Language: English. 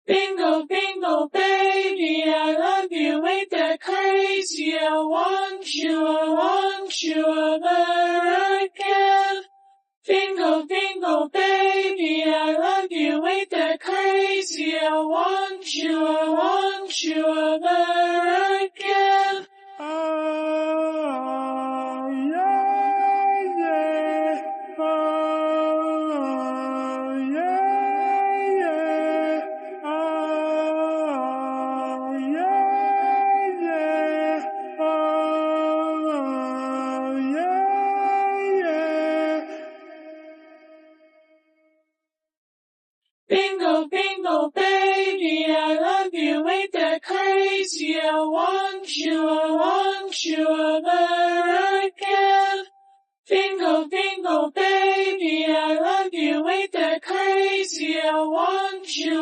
Bingo, bingo, baby, I love you, ain't that crazy? I want you over again. Bingo, bingo, baby, I love you, ain't that crazy? I want you over again. Oh, yeah, yeah. Oh, yeah, yeah. Oh, yeah, yeah. Oh, yeah, yeah. Bingo, bingo, baby, I love you, ain't that crazy? I want you over again. Bingo, bingo, baby, I love you, ain't that crazy? I want you